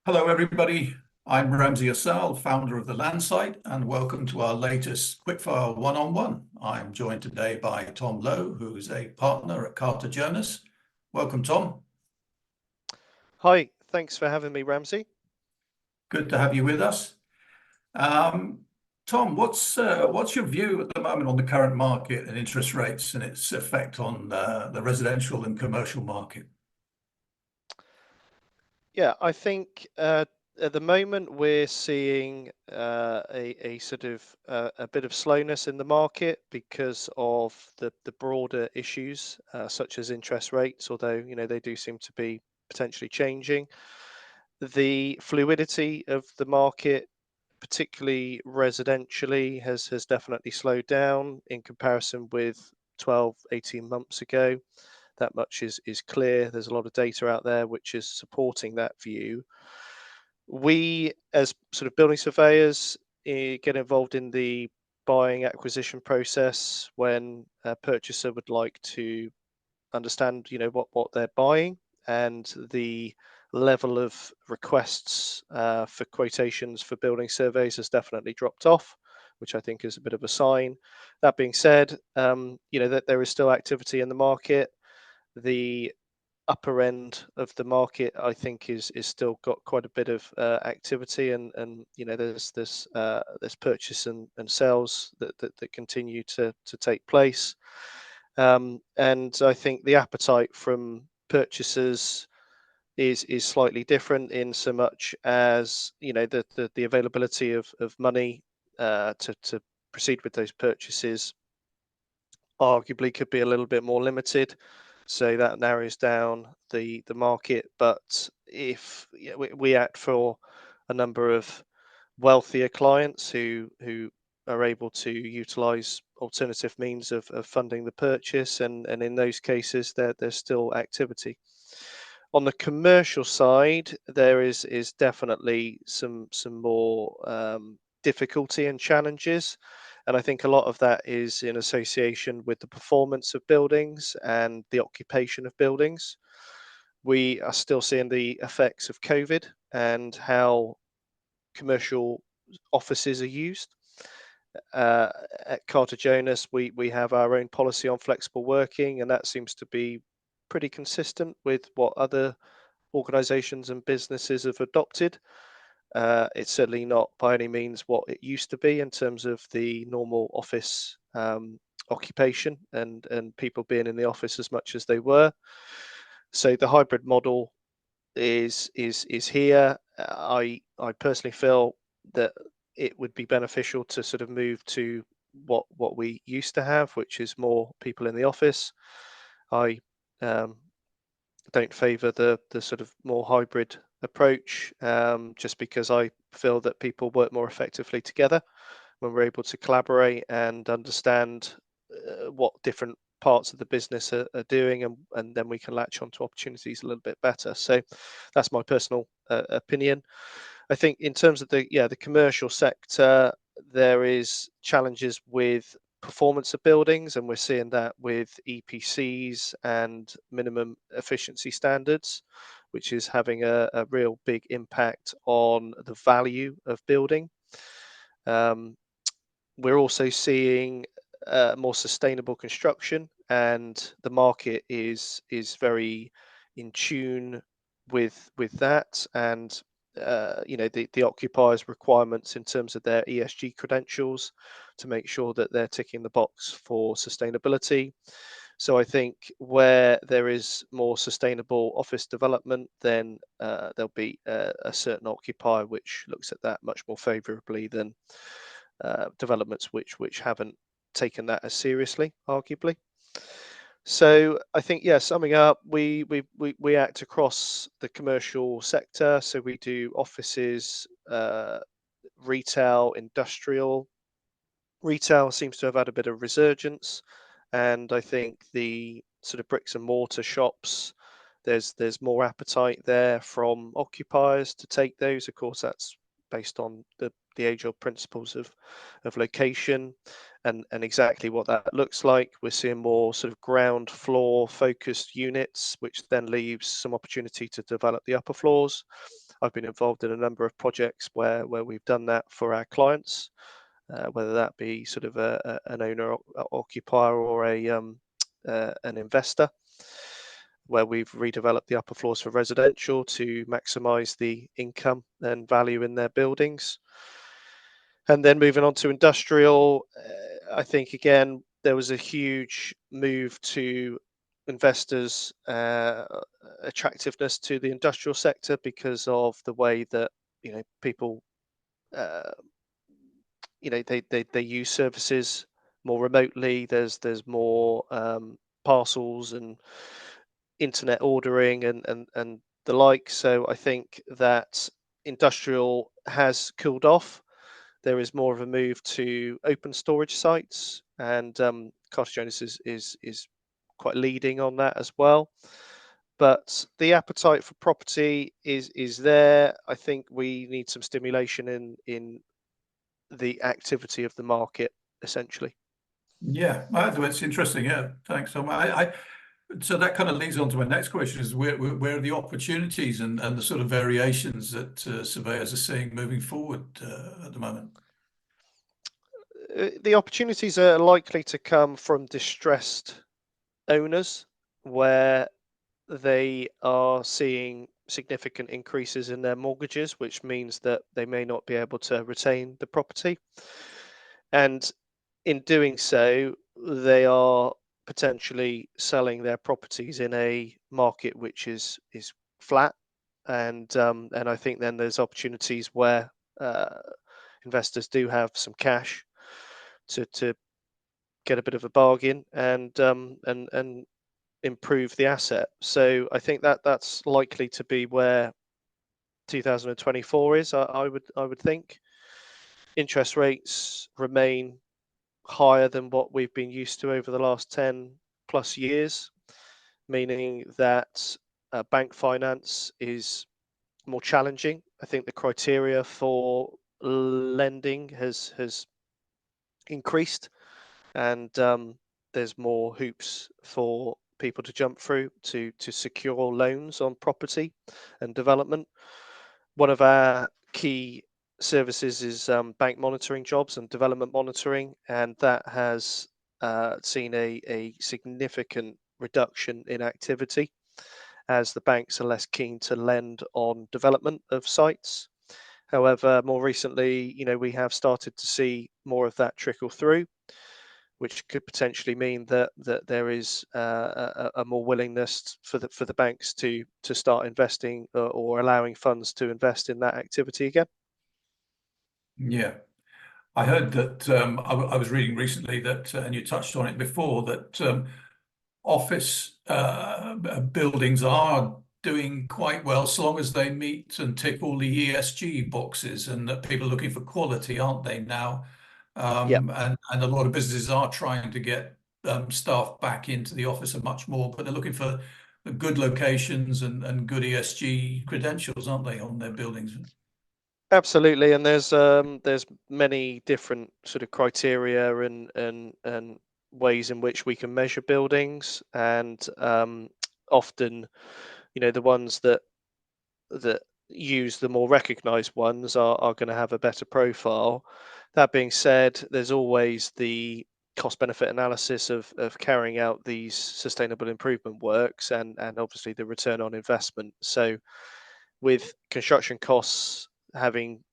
Hello, everybody. I'm Ramsey Assal, founder of The Landsite, and welcome to our latest Quickfire One-on-One. I'm joined today by Tom Lowe, who's a partner at Carter Jonas. Welcome, Tom. Hi, thanks for having me, Ramsey. Good to have you with us. Tom, what's your view at the moment on the current market and interest rates and its effect on the residential and commercial market? Yeah, I think at the moment we're seeing a sort of a bit of slowness in the market because of the broader issues such as interest rates, although they do seem to be potentially changing. The fluidity of the market, particularly residentially, has definitely slowed down in comparison with 12, 18 months ago. That much is clear. There's a lot of data out there which is supporting that view. We, as sort of building surveyors, get involved in the buying acquisition process when a purchaser would like to understand, what they're buying, and the level of requests for quotations for building surveys has definitely dropped off, which I think is a bit of a sign. That being said, that there is still activity in the market. The upper end of the market, I think, is still got quite a bit of activity, and there's purchase and sales that continue to take place. And I think the appetite from purchasers is slightly different in so much as the availability of money to proceed with those purchases arguably could be a little bit more limited, so that narrows down the market. But if we act for a number of wealthier clients who are able to utilize alternative means of funding the purchase, and in those cases there's still activity. On the commercial side, there is definitely some more difficulty and challenges, and I think a lot of that is in association with the performance of buildings and the occupation of buildings. We are still seeing the effects of COVID and how commercial offices are used. At Carter Jonas, we have our own policy on flexible working, and that seems to be pretty consistent with what other organizations and businesses have adopted. It's certainly not by any means what it used to be in terms of the normal office occupation and people being in the office as much as they were. So the hybrid model is here. I personally feel that it would be beneficial to sort of move to what we used to have, which is more people in the office. I don't favour the sort of more hybrid approach, just because I feel that people work more effectively together when we're able to collaborate and understand what different parts of the business are doing, and then we can latch onto opportunities a little bit better. So that's my personal opinion. I think in terms of the commercial sector, there is challenges with performance of buildings, and we're seeing that with EPCs and minimum efficiency standards, which is having a real big impact on the value of building. We're also seeing more sustainable construction, and the market is very in tune with that, and the occupiers' requirements in terms of their ESG credentials to make sure that they're ticking the box for sustainability. So I think where there is more sustainable office development, then there'll be a certain occupier which looks at that much more favourably than developments which haven't taken that as seriously, arguably. So I think, yeah, summing up, we act across the commercial sector. So we do offices, retail, industrial. Retail seems to have had a bit of resurgence, and I think the sort of bricks and mortar shops, there's more appetite there from occupiers to take those. Of course, that's based on the age-old principles of location and exactly what that looks like. We're seeing more sort of ground floor focused units, which then leaves some opportunity to develop the upper floors. I've been involved in a number of projects where we've done that for our clients, whether that be sort of an owner occupier or an investor, where we've redeveloped the upper floors for residential to maximize the income and value in their buildings. And then moving on to industrial, I think again there was a huge move to investors' attractiveness to the industrial sector because of the way that people uh, they use services more remotely. There's more parcels and internet ordering and the like. So I think that industrial has cooled off. There is more of a move to open storage sites, and Carter Jonas is quite leading on that as well. But the appetite for property is there. I think we need some stimulation in the activity of the market, essentially. Yeah, it's interesting. Yeah, thanks. So that kind of leads on to my next question: is where are the opportunities and the sort of variations that surveyors are seeing moving forward at the moment? The opportunities are likely to come from distressed owners, where they are seeing significant increases in their mortgages, which means that they may not be able to retain the property. And in doing so, they are potentially selling their properties in a market which is flat. And I think then there's opportunities where investors do have some cash to get a bit of a bargain and improve the asset. So I think that that's likely to be where 2024 is. I would think interest rates remain higher than what we've been used to over the last 10 plus years, meaning that bank finance is more challenging. I think the criteria for lending has increased, and there's more hoops for people to jump through to secure loans on property and development. One of our key services is bank monitoring jobs and development monitoring, and that has seen a significant reduction in activity as the banks are less keen to lend on development of sites. However, more recently, we have started to see more of that trickle through, which could potentially mean that there is a more willingness for the banks to start investing or allowing funds to invest in that activity again. Yeah, I heard that I was reading recently that, and you touched on it before, that office buildings are doing quite well so long as they meet and tick all the ESG boxes, and that people are looking for quality, aren't they now? Yeah, And a lot of businesses are trying to get staff back into the office and much more, but they're looking for good locations and good ESG credentials, aren't they, on their buildings? absolutely. And there's many different sort of criteria and ways in which we can measure buildings, and often, the ones that use the more recognized ones are going to have a better profile. That being said, there's always the cost benefit analysis of carrying out these sustainable improvement works, and obviously the return on investment. So with construction costs having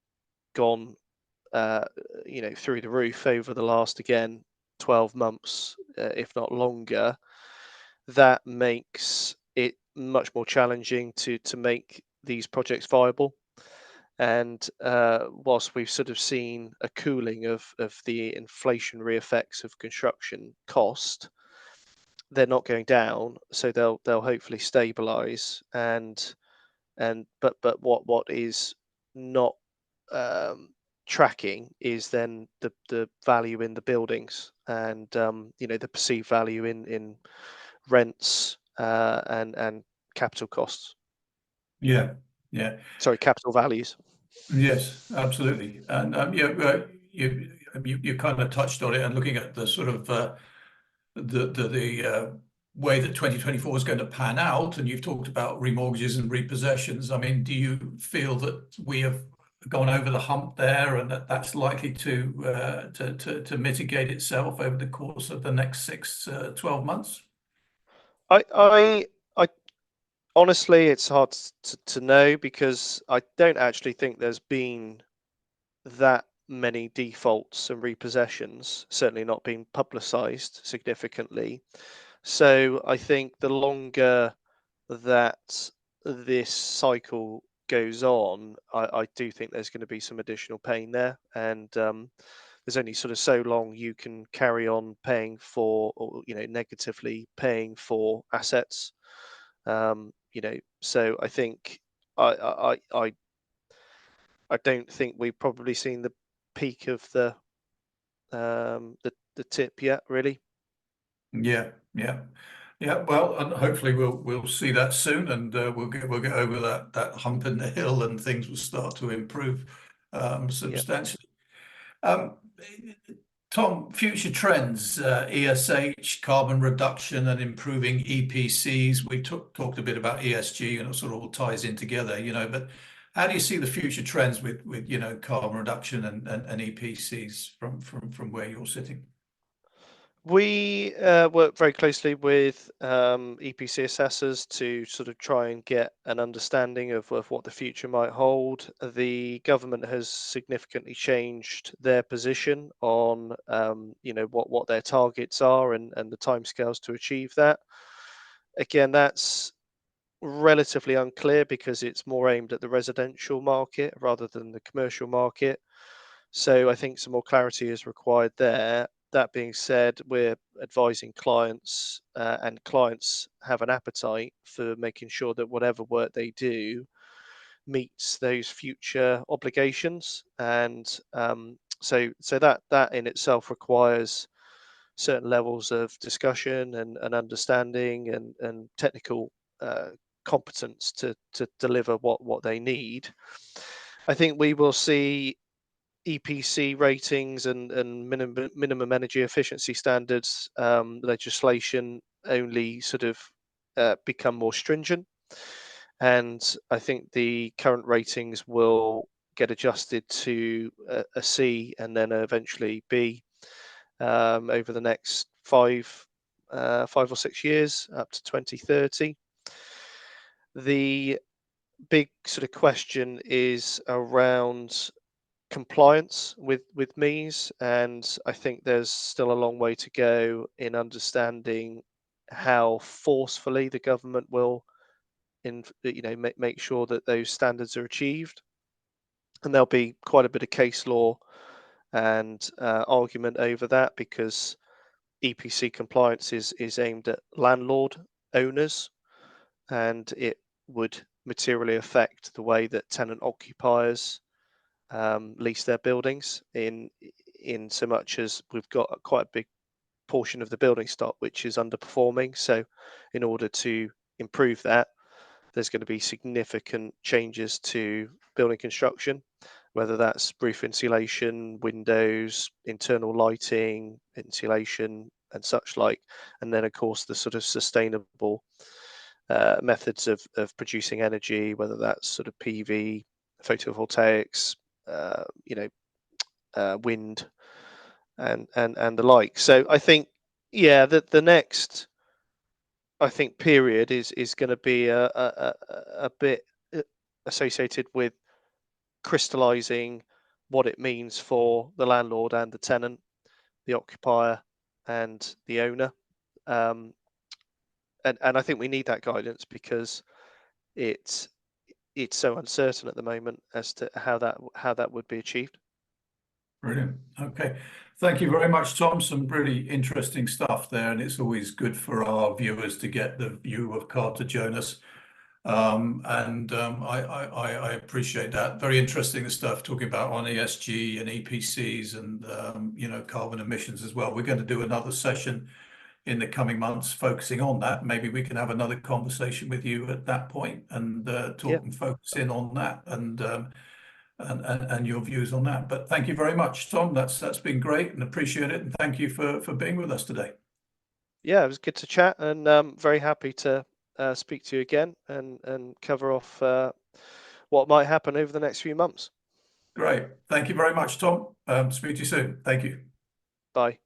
gone through the roof over the last, again, 12 months, if not longer, that makes it much more challenging to make these projects viable. And whilst we've sort of seen a cooling of the inflationary effects of construction cost, they're not going down, so they'll hopefully stabilize. But what is not um, tracking is then the value in the buildings, and the perceived value in rents and capital costs. Yeah, yeah. Sorry, capital values. Yes, absolutely. And yeah, you kind of touched on it, and looking at the sort of the way that 2024 is going to pan out, and you've talked about remortgages and repossessions. I mean, do you feel that we have gone over the hump there, and that that's likely to mitigate itself over the course of the next 12 months? I honestly, it's hard to know, because I don't actually think there's been that many defaults and repossessions, certainly not being publicized significantly. So I think the longer that this cycle goes on, I do think there's going to be some additional pain there, and there's only sort of so long you can carry on paying for, or negatively paying for assets. So I think I don't think we've probably seen the peak of the tip yet, really. Yeah, yeah, yeah. Well, and hopefully we'll see that soon, and we'll get over that hump in the hill, and things will start to improve Yeah. substantially. Um, Tom, future trends, ESH, carbon reduction, and improving EPCs. We talked a bit about ESG, and it sort of all ties in together, but how do you see the future trends with carbon reduction and EPCs from where you're sitting? We work very closely with EPC assessors to sort of try and get an understanding of what the future might hold. The government has significantly changed their position on, what their targets are, and the timescales to achieve that. Again, that's relatively unclear because it's more aimed at the residential market rather than the commercial market. So I think some more clarity is required there. That being said, we're advising clients, and clients have an appetite for making sure that whatever work they do meets those future obligations. And so that in itself requires certain levels of discussion and understanding and technical uh, competence to deliver what they need. I think we will see EPC ratings and minimum energy efficiency standards legislation only sort of become more stringent. And I think the current ratings will get adjusted to a C and then eventually B over the next 5 or 6 years up to 2030. The big sort of question is around compliance with MEES, and I think there's still a long way to go in understanding how forcefully the government will make sure that those standards are achieved. And there'll be quite a bit of case law and argument over that, because EPC compliance is aimed at landlord owners, and it would materially affect the way that tenant occupiers lease their buildings, in so much as we've got quite a big portion of the building stock which is underperforming. So in order to improve that, there's going to be significant changes to building construction, whether that's roof insulation, windows, internal lighting, insulation, and such like. And then, of course, the sort of sustainable methods of producing energy, whether that's sort of PV, photovoltaics, wind, and the like. So I think, yeah, the next, I think, period is going to be a bit associated with crystallizing what it means for the landlord and the tenant, the occupier and the owner. And I think we need that guidance, because it's so uncertain at the moment as to how that would be achieved. Brilliant. Okay. Thank you very much, Tom. Some really interesting stuff there, and it's always good for our viewers to get the view of Carter Jonas. I appreciate that. Very interesting stuff talking about on ESG and EPCs and carbon emissions as well. We're going to do another session in the coming months focusing on that. Maybe we can have another conversation with you at that point and talk and focus in on that and your views on that. But thank you very much, Tom. That's been great and appreciate it. And thank you for being with us today. yeah, it was good to chat, and very happy to speak to you again and cover off what might happen over the next few months. Great. Thank you very much, Tom. Speak to you soon. Thank you. Bye.